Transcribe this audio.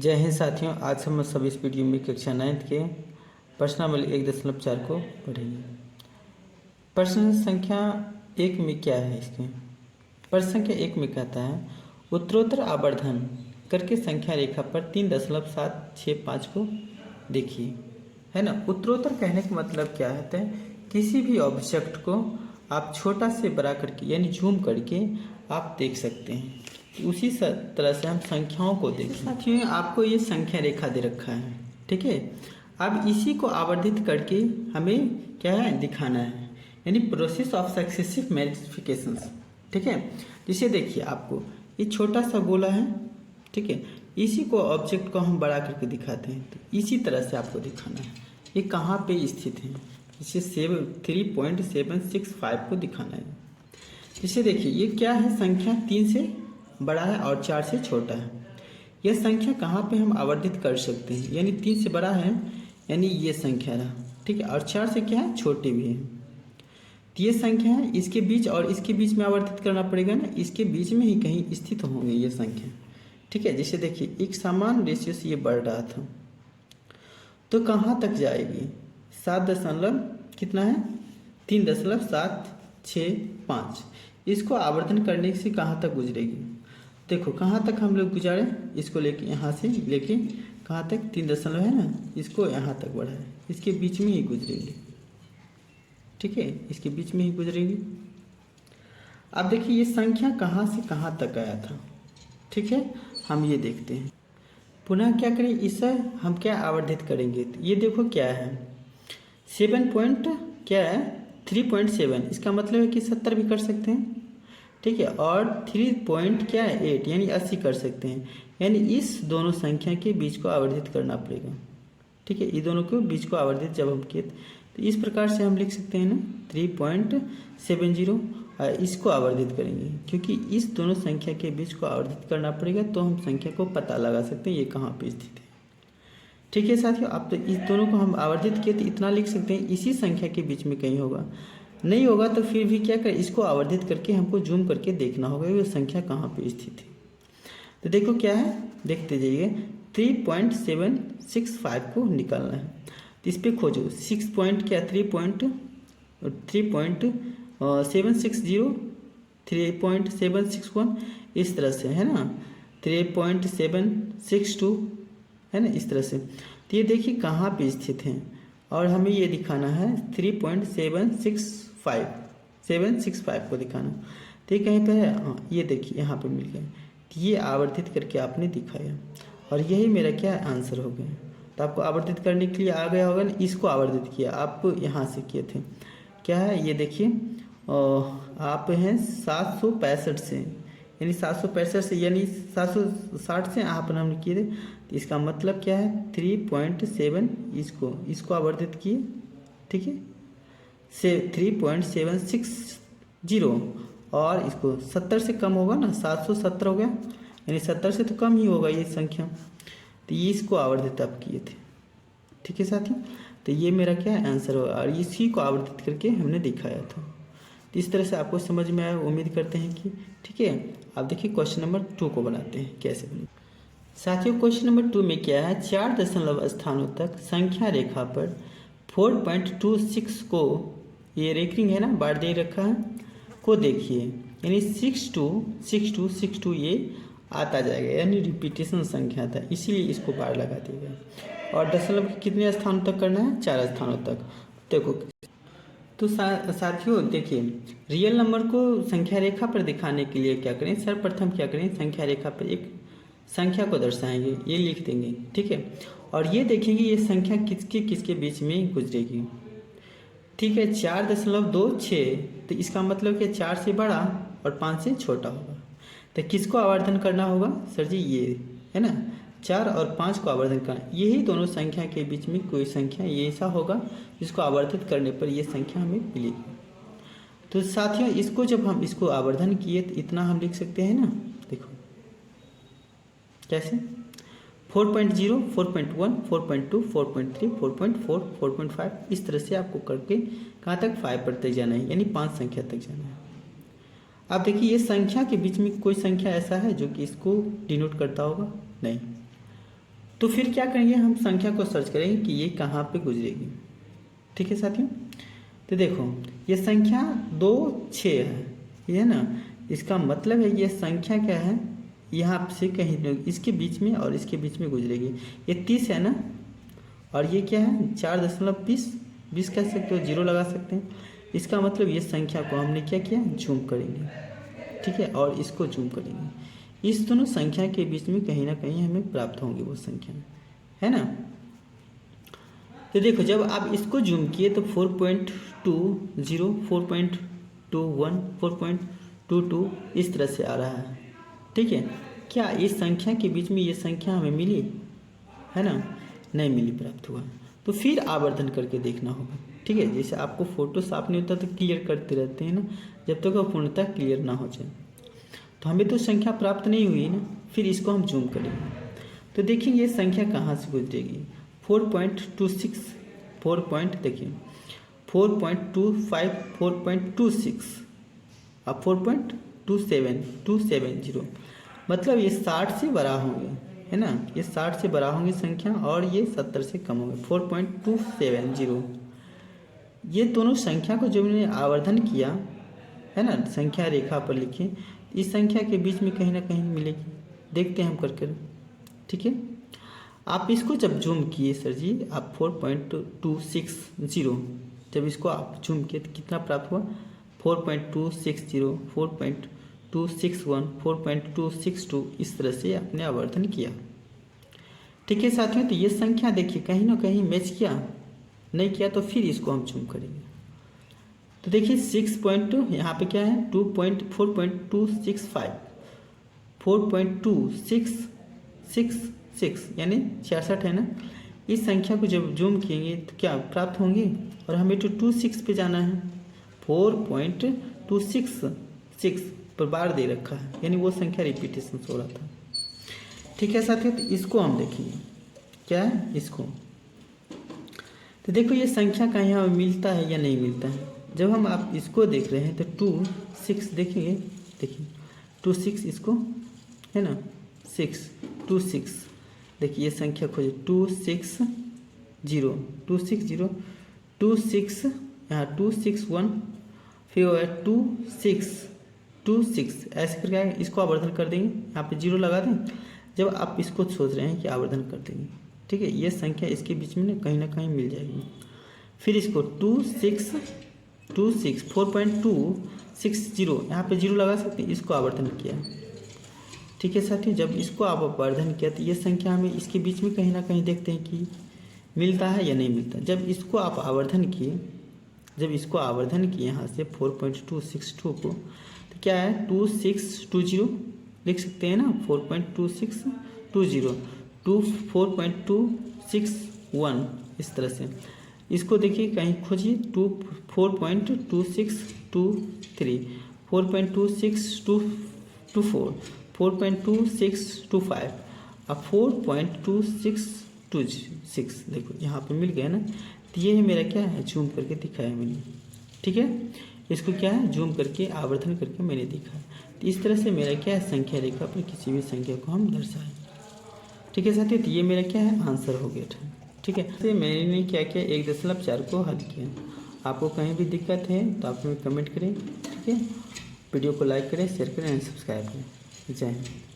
जय हिंद साथियों, आज हम सब इस वीडियो में कक्षा 9 के प्रश्न नंबर 1.4 को पढ़ेंगे। प्रश्न संख्या 1 में क्या है इसके? प्रश्न संख्या 1 में कहता है उत्तरोत्तर आवर्धन करके संख्या रेखा पर 3.765 को देखिए, है ना। उत्तरोत्तर कहने का मतलब क्या होता है? किसी भी ऑब्जेक्ट को आप छोटा से बड़ा करके यानी जूम करके आप देख सकते हैं। उसी तरह से हम संख्याओं को देखें। साथियों, आपको ये संख्या रेखा दे रखा है, ठीक है। अब इसी को आवर्धित करके हमें क्या है दिखाना है, यानी प्रोसेस ऑफ सक्सेसिव मल्टीप्लिकेशंस, ठीक है। जिसे देखिए, आपको ये छोटा सा गोला है, ठीक है। इसी को ऑब्जेक्ट को हम बड़ा करके दिखाते हैं, तो इसी तरह से आपको दिखाना है। ये कहाँ पे स्थित है, इसे 3.765 को दिखाना है। इसे देखिए, ये क्या है, संख्या 3 से बड़ा है और 4 से छोटा है। यह संख्या कहाँ पे हम आवर्धित कर सकते हैं, यानी 3 से बड़ा है, यानी ये संख्या रहा, ठीक है। और 4 से क्या है, छोटे भी है। तो ये संख्या है, इसके बीच और इसके बीच में आवर्धित करना पड़ेगा ना, इसके बीच में ही कहीं स्थित होंगे ये संख्या, ठीक है। जैसे देखिए, एक समान रेशियो से ये बढ़ रहा था, तो कहाँ तक जाएगी? 7 दशमलव कितना है, 3.765। इसको आवर्धन करने से कहाँ तक गुजरेगी? देखो कहाँ तक हम लोग गुजारे, इसको लेके यहाँ से लेके कहाँ तक, 3 दशमलव है ना, इसको यहाँ तक बढ़ाए, इसके बीच में ही गुजरेंगे, ठीक है, इसके बीच में ही गुजरेंगे। अब देखिए, ये संख्या कहाँ से कहाँ तक आया था, ठीक है, हम ये देखते हैं। पुनः क्या करें, इसे हम क्या आवर्धित करेंगे, तो ये देखो क्या है, 7 पॉइंट क्या है, 3.7, इसका मतलब है कि 70 भी कर सकते हैं, ठीक है। और 3 पॉइंट क्या है, 8 यानी 80 कर सकते हैं। यानी इस दोनों संख्या के बीच को आवर्धित करना पड़ेगा, ठीक है। ये दोनों के बीच को आवर्धित जब हम किए, तो इस प्रकार से हम लिख सकते हैं ना, 3.70, इसको आवर्धित करेंगे, क्योंकि इस दोनों संख्या के बीच को आवर्धित करना पड़ेगा, तो हम संख्या को पता लगा सकते हैं ये कहाँ पे स्थित है, ठीक है साथियों। अब तो इस दोनों को हम आवर्धित किए, तो इतना लिख सकते हैं इसी संख्या के बीच में कहीं होगा, नहीं होगा तो फिर भी क्या कर, इसको आवर्धित करके हमको जूम करके देखना होगा ये संख्या कहाँ पे स्थित है। तो देखो क्या है, देखते जाइए, 3.765 को निकालना है, तो इस पर खोजो 6 पॉइंट क्या, 3.760, 3.761, इस तरह से है ना, 3.762 है ना, इस तरह से। तो ये देखिए कहाँ पे स्थित है, और हमें ये दिखाना है 3.765 को दिखाना, तो ये कहीं पे है, हाँ ये देखिए यहाँ पे मिल गया। तो ये आवर्धित करके आपने दिखाया, और यही मेरा क्या आंसर हो गया। तो आपको आवर्धित करने के लिए आ गया होगा ना, इसको आवर्धित किया आप यहाँ से किए थे, क्या है ये देखिए, आप हैं 765 से, यानी 765 से, यानी 760 से आप हमने किए थे, तो इसका मतलब क्या है, 3.7, इसको आवर्धित किए, ठीक है, से 3.760, और इसको 70 से कम होगा ना, 770 हो गया, यानी 70 से तो कम ही होगा ये संख्या, तो ये इसको आवर्धित आप किए थे, ठीक है साथी। तो ये मेरा क्या आंसर होगा, और इसी को आवर्धित करके हमने दिखाया था। तो इस तरह से आपको समझ में आया, उम्मीद करते हैं कि ठीक है। आप देखिए क्वेश्चन नंबर 2 को बनाते हैं, कैसे बने साथियों। क्वेश्चन नंबर 2 में क्या है, 4 दशमलव स्थानों तक संख्या रेखा पर 4.26 को, ये रेखिंग है ना, बार दे रखा है, को देखिए, यानी 62 ये आता जाएगा, यानी रिपीटेशन संख्या था, इसीलिए इसको बार लगा दिएगा। और दशमलव के कितने स्थानों तक करना है, 4 स्थानों तक। देखो तो साथियों देखिए, रियल नंबर को संख्या रेखा पर दिखाने के लिए क्या करें, सर्वप्रथम क्या करें, संख्या रेखा पर एक संख्या को दर्शाएंगे, ये लिख देंगे, ठीक है। और ये देखेंगे ये संख्या किसके किसके बीच में गुजरेगी, ठीक है। 4.26, तो इसका मतलब कि 4 से बड़ा और 5 से छोटा होगा, तो किसको आवर्धन करना होगा सर जी, ये है ना, 4 और 5 को आवर्धन करना, यही दोनों संख्या के बीच में कोई संख्या ये ऐसा होगा जिसको आवर्धित करने पर ये संख्या हमें मिलेगी। तो साथियों, इसको जब हम इसको आवर्धन किए, तो इतना हम लिख सकते हैं ना, देखो कैसे, 4.0, 4.1, 4.2, 4.3, 4.4, 4.5, इस तरह से आपको करके कहाँ तक, 5 पर तक जाना है, यानी 5 संख्या तक जाना है। अब देखिए, ये संख्या के बीच में कोई संख्या ऐसा है जो कि इसको डिनोट करता होगा, नहीं। तो फिर क्या करेंगे, हम संख्या को सर्च करेंगे कि ये कहाँ पे गुजरेगी। ठीक है साथियों, तो देखो ये संख्या 2 6 है, ये है ना, इसका मतलब है ये संख्या क्या है, यहाँ से कहीं इसके बीच में और इसके बीच में गुजरेगी। ये 30 है ना, और ये क्या है 4.20 कह सकते हो, 0 लगा सकते हैं। इसका मतलब ये संख्या को हमने क्या किया, जूम करेंगे। ठीक है, और इसको जूम करेंगे, इस दोनों संख्या के बीच में कहीं ना कहीं हमें प्राप्त होंगी वो संख्या, है ना। तो देखो जब आप इसको जूम किए तो 4.20, 4.21, 4.22 इस तरह से आ रहा है। ठीक है, क्या इस संख्या के बीच में ये संख्या हमें मिली है ना, नहीं मिली, प्राप्त हुआ। तो फिर आवर्धन करके देखना होगा। ठीक है, जैसे आपको फोटो साफ नहीं होता तो क्लियर करते रहते हैं ना, जब तक वो पूर्णतः क्लियर ना हो जाए। तो हमें तो संख्या प्राप्त नहीं हुई ना, फिर इसको हम जूम करेंगे तो देखिए ये संख्या कहाँ से गुजरेगी। 4.26, 4 देखिए 4.25, 4.26 अब 4.27, 270, मतलब ये 60 से बड़ा होंगे, है ना, ये 60 से बड़ा होंगी संख्या और ये 70 से कम होंगे। 4.270, ये दोनों संख्या को जब मैंने आवर्धन किया है ना, संख्या रेखा पर लिखे, इस संख्या के बीच में कहीं ना कहीं मिलेगी, देखते हैं हम कर। ठीक है, आप इसको जब जूम किए सर जी, आप 4.260, जब इसको आप जूम किए तो कितना प्राप्त हुआ, 4.260, 4.261, 4.262, इस तरह से आपने आवर्धन किया। ठीक है साथियों, तो ये संख्या देखिए कहीं ना कहीं मैच किया, नहीं किया तो फिर इसको हम जूम करेंगे। तो देखिए 6. यहाँ पे क्या है 4.265, 4.2666 यानी 66 है ना। इस संख्या को जब जूम किएंगे तो क्या प्राप्त होंगे, और हमें तो 26 पे जाना है, 4.266 पर बार दे रखा है, यानी वो संख्या रिपीटेशन हो रहा था। ठीक है साथियों, तो इसको हम देखेंगे क्या है इसको। तो देखो ये संख्या का यहाँ मिलता है या नहीं मिलता है। जब हम आप इसको देख रहे हैं तो 26 देखेंगे, देखिए 26 इसको है ना, 626, देखिए ये संख्या खोजिए 260, 260, 26, यहाँ 261, फिर 26, ऐसे करके आएगा। इसको आवर्धन कर देंगे, यहाँ पे 0 लगा दें जब आप इसको सोच रहे हैं कि आवर्धन कर देंगे। ठीक है, ये संख्या इसके बीच में ना कहीं मिल जाएगी। फिर इसको 26, 4.260, यहाँ पे 0 लगा सकते हैं, इसको आवर्धन किया। ठीक है साथियों, जब इसको आप आवर्धन किया तो ये संख्या हमें इसके बीच में कहीं ना कहीं देखते हैं कि मिलता है या नहीं मिलता। जब इसको आप आवर्धन किए, यहाँ से 4.262 को, तो क्या है 2620 लिख सकते हैं ना, 4.2620 4.261, इस तरह से। इसको देखिए कहीं खोजिए 4.2623, 4.2624, 4.2625 और 4.2626, देखो यहाँ पे मिल गया ना। तो ये है मेरा क्या है, जूम करके दिखाया मैंने। ठीक है, इसको क्या है जूम करके आवर्धन करके मैंने दिखाया। तो इस तरह से मेरा क्या है, संख्या रेखा पर किसी भी संख्या को हम दर्शाएं। ठीक है साथियों, तो ये मेरा क्या है, आंसर हो गया था। ठीक है, तो मैंने क्या किया, 1.4 को हल किया। आपको कहीं भी दिक्कत है तो आप हमें कमेंट करें। ठीक है, वीडियो को लाइक करें, शेयर करें एंड सब्सक्राइब करें। जय हिंद।